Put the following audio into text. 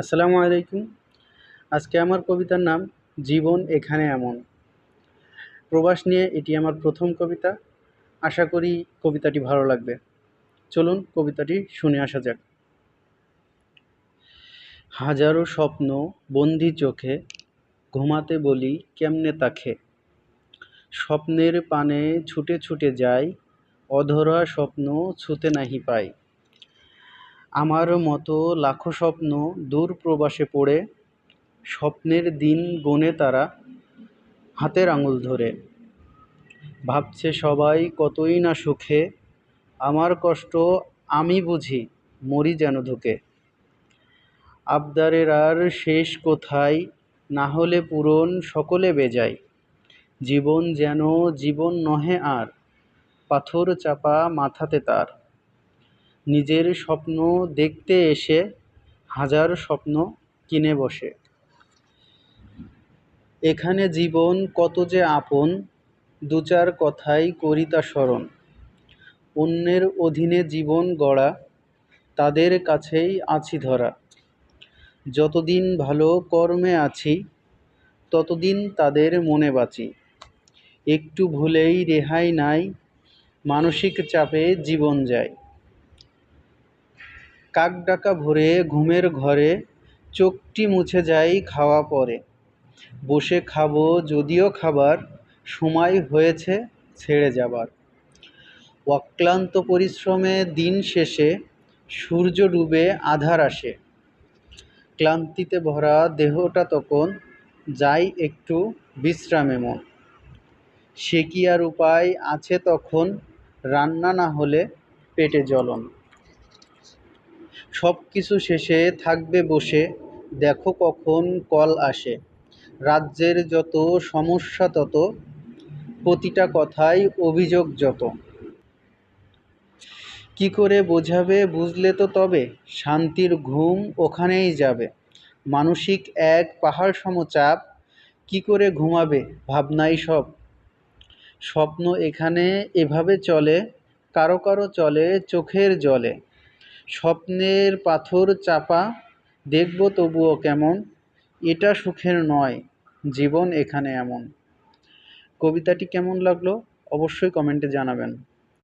আসসালামু আলাইকুম। আজকে আমার কবিতার নাম জীবন এখানে এমন। প্রবাস নিয়ে এটি আমার প্রথম কবিতা। আশা করি কবিতাটি ভালো লাগবে। চলুন কবিতাটি শুনে আসা যাক। হাজারো স্বপ্ন বন্দি চোখে, ঘুমাতে বলি কেমনে তাকে। স্বপ্নের পানে ছুটে ছুটে যাই, অধরা স্বপ্ন ছুতে নাহি পাই। আমার মতো লাখো স্বপ্ন দূর প্রবাসে পড়ে, স্বপ্নের দিন গোনে তারা হাতের আঙুল ধরে। ভাবছে সবাই কতই না সুখে, আমার কষ্ট আমি বুঝি, মরি যেন ধুকে। আবদারের আর শেষ কোথায়, না হলে পূরণ সকলে বেজায়। জীবন যেন জীবন নহে আর, পাথর চাপা মাথাতে তার। নিজের স্বপ্ন দেখতে এসে হাজার স্বপ্ন কিনে বসে। এখানে জীবন কত যে আপন, দু চার কথাই করি তা স্মরণ। অন্যের অধীনে জীবন গড়া, তাদের কাছেই আছি ধরা। যতদিন ভালো কর্মে আছি, ততদিন তাদের মনে বাঁচি। একটু ভুলেই রেহাই নাই, মানসিক চাপে জীবন যায়। কাক ডাকা ভোরে ঘুমের ঘরে, চোখটি মুছে যাই খাওয়া পরে। বসে খাবো যদিও খাবার, সময় হয়েছে ছেড়ে যাবার। অক্লান্ত পরিশ্রমে দিন শেষে সূর্য ডুবে আঁধার আসে। ক্লান্তিতে ভরা দেহটা তখন যাই একটু বিশ্রামে মন। সে কি আর উপায় আছে তখন, রান্না না হলে পেটে জ্বলন। সব কিছু শেষে থাকবে বসে, দেখো কখন কল আসে। রাজ্যের যত সমস্যা তত, প্রতিটা কথায় অভিযোগ যত। কি করে বোঝাবে বুঝলে তো তবে, শান্তির ঘুম ওখানেই যাবে। মানসিক এক পাহাড় সম চাপ, কি করে ঘুমাবে ভাবনাই সব। স্বপ্ন এখানে এভাবে চলে, কারো কারো চলে চোখের জলে। স্বপ্নের পাথর চাপা, দেখব তবুও কেমন। এটা সুখের নয়, জীবন এখানে এমন। কবিতাটি কেমন লাগলো অবশ্যই কমেন্টে জানাবেন।